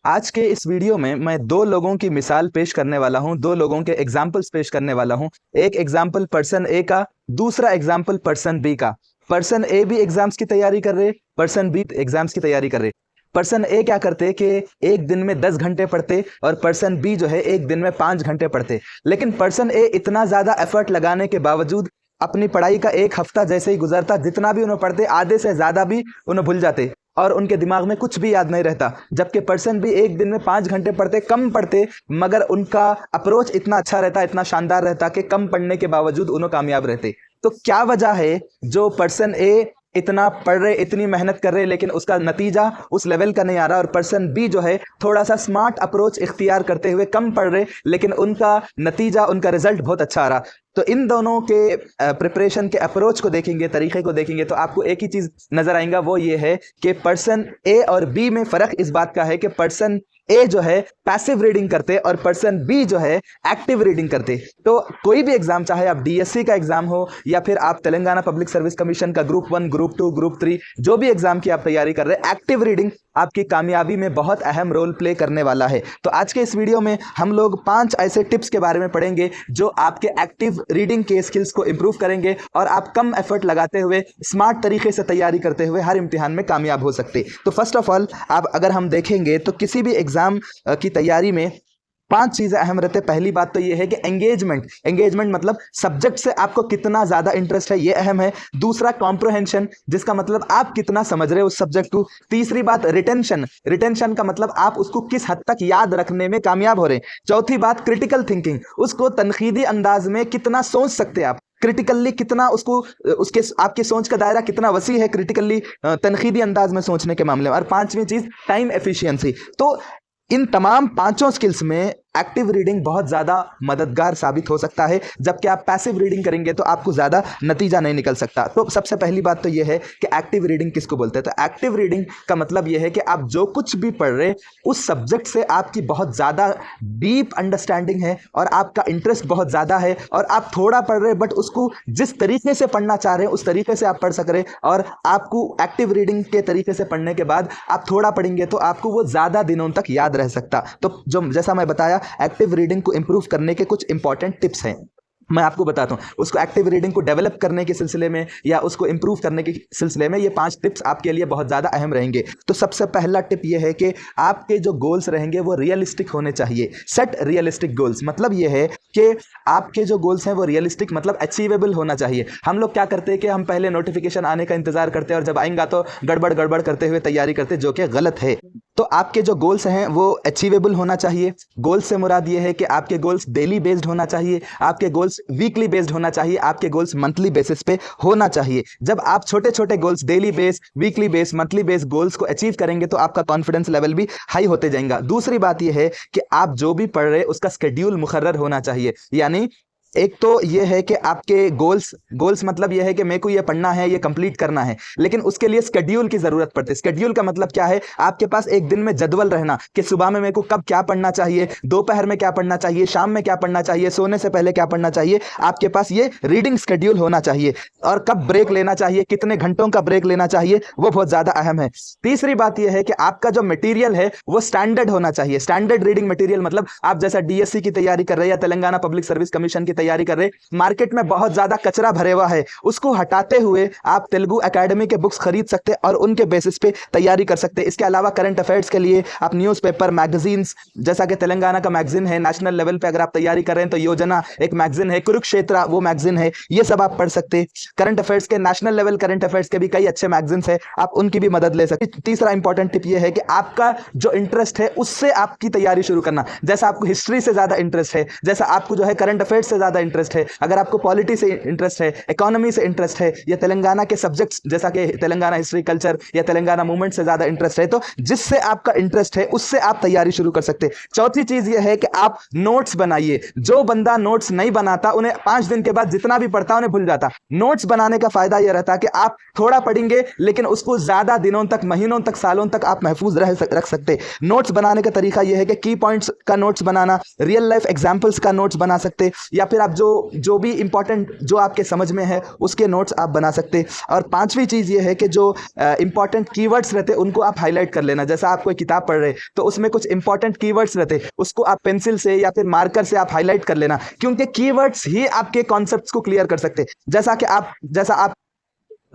आज के इस वीडियो में मैं दो लोगों की मिसाल पेश करने वाला हूं, दो लोगों के एग्जाम्पल्स पेश करने वाला हूं। एक एग्जाम्पल पर्सन ए का, दूसरा एग्जाम्पल पर्सन बी का। पर्सन ए भी एग्जाम्स की तैयारी कर रहे, पर्सन बी एग्जाम्स की तैयारी कर रहे। पर्सन ए क्या करते कि एक दिन में 10 घंटे पढ़ते और पर्सन बी जो है एक दिन में 5 घंटे पढ़ते। लेकिन पर्सन ए इतना ज्यादा एफर्ट लगाने के बावजूद अपनी पढ़ाई का एक हफ्ता जैसे ही गुजरता, जितना भी उन्हें पढ़ते आधे से ज्यादा भी उन्हें भूल जाते और उनके दिमाग में कुछ भी याद नहीं रहता। जबकि पर्सन भी एक दिन में 5 घंटे पढ़ते, कम पढ़ते, मगर उनका अप्रोच इतना अच्छा रहता, इतना शानदार रहता कि कम पढ़ने के बावजूद उन्हें कामयाब रहते। तो क्या वजह है जो पर्सन ए इतना पढ़ रहे, इतनी मेहनत कर रहे, लेकिन उसका नतीजा उस लेवल का नहीं आ रहा, और पर्सन बी जो है थोड़ा सा स्मार्ट अप्रोच इख्तियार करते हुए कम पढ़ रहे लेकिन उनका नतीजा, उनका रिजल्ट बहुत अच्छा आ रहा। तो इन दोनों के प्रिपरेशन के अप्रोच को देखेंगे, तरीके को देखेंगे, तो आपको एक ही चीज नजर आएगा, वो ये है कि पर्सन ए और बी में फर्क इस बात का है कि पर्सन ए जो है पैसिव रीडिंग करते और पर्सन बी जो है एक्टिव रीडिंग करते। तो कोई भी एग्जाम, चाहे आप डीएससी का एग्जाम हो या फिर आप तेलंगाना पब्लिक सर्विस कमीशन का ग्रुप 1, ग्रुप 2, ग्रुप 3, जो भी एग्जाम की आप तैयारी कर रहे हैं, एक्टिव रीडिंग आपकी कामयाबी में बहुत अहम रोल प्ले करने वाला है। तो आज के इस वीडियो में हम लोग 5 ऐसे टिप्स के बारे में पढ़ेंगे जो आपके एक्टिव रीडिंग के स्किल्स को इंप्रूव करेंगे और आप कम एफर्ट लगाते हुए स्मार्ट तरीके से तैयारी करते हुए हर इम्तिहान में कामयाब हो सकते। तो फर्स्ट ऑफ ऑल, आप अगर हम देखेंगे तो किसी भी एग्जाम की तैयारी में 5 चीजें अहम रहते हैं। पहली बात तो यह है कि एंगेजमेंट मतलब सब्जेक्ट से आपको कितना ज्यादा इंटरेस्ट है, यह अहम है। दूसरा कॉम्प्रोहेंशन, जिसका मतलब आप कितना समझ रहे हो उस सब्जेक्ट को। तीसरी बात रिटेंशन का मतलब आप उसको किस हद तक याद रखने में कामयाब हो रहे हैं। चौथी बात क्रिटिकल थिंकिंग, उसको तनकीदी अंदाज में कितना सोच सकते हैं आप, क्रिटिकली कितना उसको, उसके आपकी सोच का दायरा कितना वसी है क्रिटिकली तनकीदी अंदाज में सोचने के मामले में। और 5वीं चीज टाइम एफिशिएंसी। तो इन तमाम 5 स्किल्स में एक्टिव रीडिंग बहुत ज़्यादा मददगार साबित हो सकता है, जबकि आप पैसिव रीडिंग करेंगे तो आपको ज़्यादा नतीजा नहीं निकल सकता। तो सबसे पहली बात तो यह है कि एक्टिव रीडिंग किसको बोलते हैं। तो एक्टिव रीडिंग का मतलब यह है कि आप जो कुछ भी पढ़ रहे उस सब्जेक्ट से आपकी बहुत ज़्यादा डीप अंडरस्टैंडिंग है और आपका इंटरेस्ट बहुत ज़्यादा है, और आप थोड़ा पढ़ रहे बट उसको जिस तरीके से पढ़ना चाह रहे हैं उस तरीके से आप पढ़ सक रहे। और आपको एक्टिव रीडिंग के तरीके से पढ़ने के बाद आप थोड़ा पढ़ेंगे तो आपको वो ज़्यादा दिनों तक याद रह सकता। तो जो जैसा मैं बताया, एक्टिव रीडिंग को इंप्रूव करने के कुछ इंपॉर्टेंट टिप्स हैं, मैं आपको बताता हूं। उसको एक्टिव रीडिंग को डेवलप करने के सिलसिले में या उसको इंप्रूव करने के सिलसिले में ये 5 टिप्स आपके लिए बहुत ज़्यादा अहम रहेंगे। तो सबसे पहला टिप ये है कि आपके जो गोल्स रहेंगे वो रियलिस्टिक होने चाहिए। सेट रियलिस्टिक गोल्स, मतलब ये है कि आपके जो गोल्स हैं वो रियलिस्टिक मतलब अचीवेबल होना चाहिए। हम लोग क्या करते हैं कि हम पहले नोटिफिकेशन आने का इंतजार करते हैं और जब आएंगा तो गड़बड़ करते हुए तैयारी करते, जो कि गलत है। तो आपके जो गोल्स हैं वो अचीवेबल होना चाहिए। गोल्स से मुराद ये है कि आपके गोल्स डेली बेस्ड होना चाहिए, आपके गोल्स वीकली बेस्ड होना चाहिए, आपके गोल्स मंथली बेसिस पे होना चाहिए। जब आप छोटे छोटे goals, daily base, weekly base, monthly base goals को अचीव करेंगे तो आपका कॉन्फिडेंस लेवल भी हाई होते जाएगा। दूसरी बात यह है कि आप जो भी पढ़ रहे उसका स्केड्यूल मुकर्रर होना चाहिए। यानी एक तो ये है कि आपके गोल्स मतलब ये है कि मेरे को ये पढ़ना है, ये कंप्लीट करना है, लेकिन उसके लिए स्केड्यूल की जरूरत पड़ती है। स्केड्यूल का मतलब क्या है, आपके पास एक दिन में जदवल रहना कि सुबह में मेरे को कब क्या पढ़ना चाहिए, दोपहर में क्या पढ़ना चाहिए, शाम में क्या पढ़ना चाहिए, सोने से पहले क्या पढ़ना चाहिए। आपके पास ये रीडिंग स्केड्यूल होना चाहिए। और कब ब्रेक लेना चाहिए, कितने घंटों का ब्रेक लेना चाहिए, वो बहुत ज्यादा अहम है। तीसरी बात यह है कि आपका जो मटेरियल है वो स्टैंडर्ड होना चाहिए। स्टैंडर्ड रीडिंग मटेरियल मतलब आप जैसा डीएससी की तैयारी कर रहे हैं या तेलंगाना पब्लिक सर्विस कमीशन की तैयारी कर रहे, मार्केट में बहुत ज्यादा कचरा भरे हुआ है, उसको हटाते हुए आप तेलुगु एकेडमी के बुक्स खरीद सकते हैं और उनके बेसिस पे तैयारी कर सकते हैं। इसके अलावा करंट अफेयर्स के लिए आप न्यूज़पेपर, मैगजीन्स, जैसा कि तेलंगाना का मैगजीन है, नेशनल लेवल पे अगर आप तैयारी कर रहे हैं तो योजना एक मैगजीन है, कुरुक्षेत्र वो मैगजीन है, ये सब आप पढ़ सकते हैं। करंट अफेयर्स के, नेशनल लेवल करंट अफेयर्स के भी कई अच्छे मैगजीन्स है, आप उनकी भी मदद ले सकते हैं। तीसरा इंपॉर्टेंट टिप ये है कि आपका जो इंटरेस्ट है उससे आपकी तैयारी शुरू करना। जैसा आपको हिस्ट्री से ज्यादा इंटरेस्ट है, जैसा आपको जो है करंट अफेयर्स से ज्यादा इंटरेस्ट है, अगर आपको पॉलिटी से इंटरेस्ट है, इकोनॉमी से इंटरेस्ट है, या तेलंगाना के सब्जेक्ट्स जैसा कि तेलंगाना हिस्ट्री, कल्चर या तेलंगाना मूवमेंट से ज्यादा इंटरेस्ट है, तो जिससे आपका इंटरेस्ट है उससे आप तैयारी शुरू कर सकते हैं। चौथी चीज यह है कि आप नोट्स बनाइए। जो बंदा नोट्स नहीं बनाता उन्हें 5 दिन के बाद जितना भी पढ़ता उन्हें भूल जाता। नोट्स बनाने का फायदा यह रहता है कि आप थोड़ा पढ़ेंगे लेकिन उसको ज्यादा दिनों तक, महीनों तक, सालों तक आप महफूज रख सकते। नोट्स बनाने का तरीका यह है कि की पॉइंट्स का नोट्स बनाना, रियल लाइफ एग्जांपल्स का नोट्स बना सकते, या फिर आप जो भी इंपॉर्टेंट जो आपके समझ में है उसके नोट्स आप बना सकते। और पांचवी चीज़ ये है कि जो इंपॉर्टेंट कीवर्ड्स रहते उनको आप हाईलाइट कर लेना। जैसा आप कोई किताब पढ़ रहे तो उसमें कुछ इंपॉर्टेंट कीवर्ड्स रहते, उसको आप पेंसिल से या फिर मार्कर से आप हाईलाइट कर लेना, क्योंकि कीवर्ड्स ही आपके कॉन्सेप्ट्स को क्लियर कर सकते। जैसा आप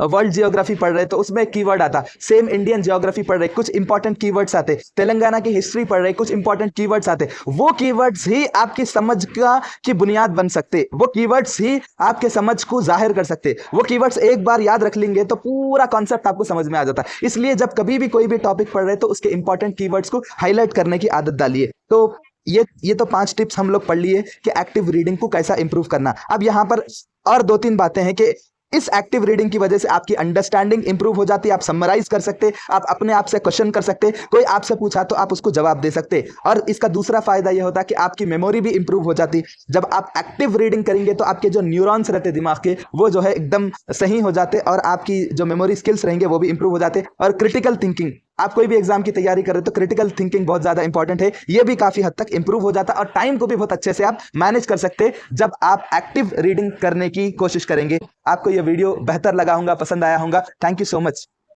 वर्ल्ड जियोग्राफी पढ़ रहे तो उसमें एक कीवर्ड आता, सेम इंडियन जियोग्राफी पढ़ रहे कुछ इंपॉर्टेंट कीवर्ड्स आते, तेलंगाना की हिस्ट्री पढ़ रहे कुछ इंपॉर्टेंट कीवर्ड्स आते। वो कीवर्ड्स ही आपकी समझ की बुनियाद बन सकते, वो कीवर्ड्स ही आपके समझ को जाहिर कर सकते। वो कीवर्ड्स एक बार याद रख लेंगे तो पूरा कॉन्सेप्ट आपको समझ में आ जाता है। इसलिए जब कभी भी कोई भी टॉपिक पढ़ रहे तो उसके इंपॉर्टेंट कीवर्ड्स को हाईलाइट करने की आदत डालिए। तो ये तो 5 टिप्स हम लोग पढ़ लिए कि एक्टिव रीडिंग को कैसा इंप्रूव करना। अब यहाँ पर और 2-3 बातें हैं कि इस एक्टिव रीडिंग की वजह से आपकी अंडरस्टैंडिंग इंप्रूव हो जाती है, आप समराइज कर सकते, आप अपने आप से क्वेश्चन कर सकते, कोई आपसे पूछा तो आप उसको जवाब दे सकते। और इसका दूसरा फायदा यह होता है कि आपकी मेमोरी भी इंप्रूव हो जाती। जब आप एक्टिव रीडिंग करेंगे तो आपके जो न्यूरॉन्स रहते दिमाग के वो जो है एकदम सही हो जाते और आपकी जो मेमोरी स्किल्स रहेंगे वो भी इंप्रूव हो जाते। और क्रिटिकल थिंकिंग, आप कोई भी एग्जाम की तैयारी कर रहे हो तो क्रिटिकल थिंकिंग बहुत ज्यादा इंपॉर्टेंट है, ये भी काफी हद तक इंप्रूव हो जाता है। और टाइम को भी बहुत अच्छे से आप मैनेज कर सकते जब आप एक्टिव रीडिंग करने की कोशिश करेंगे। आपको ये वीडियो बेहतर लगा होगा, पसंद आया होगा। Thank you so much.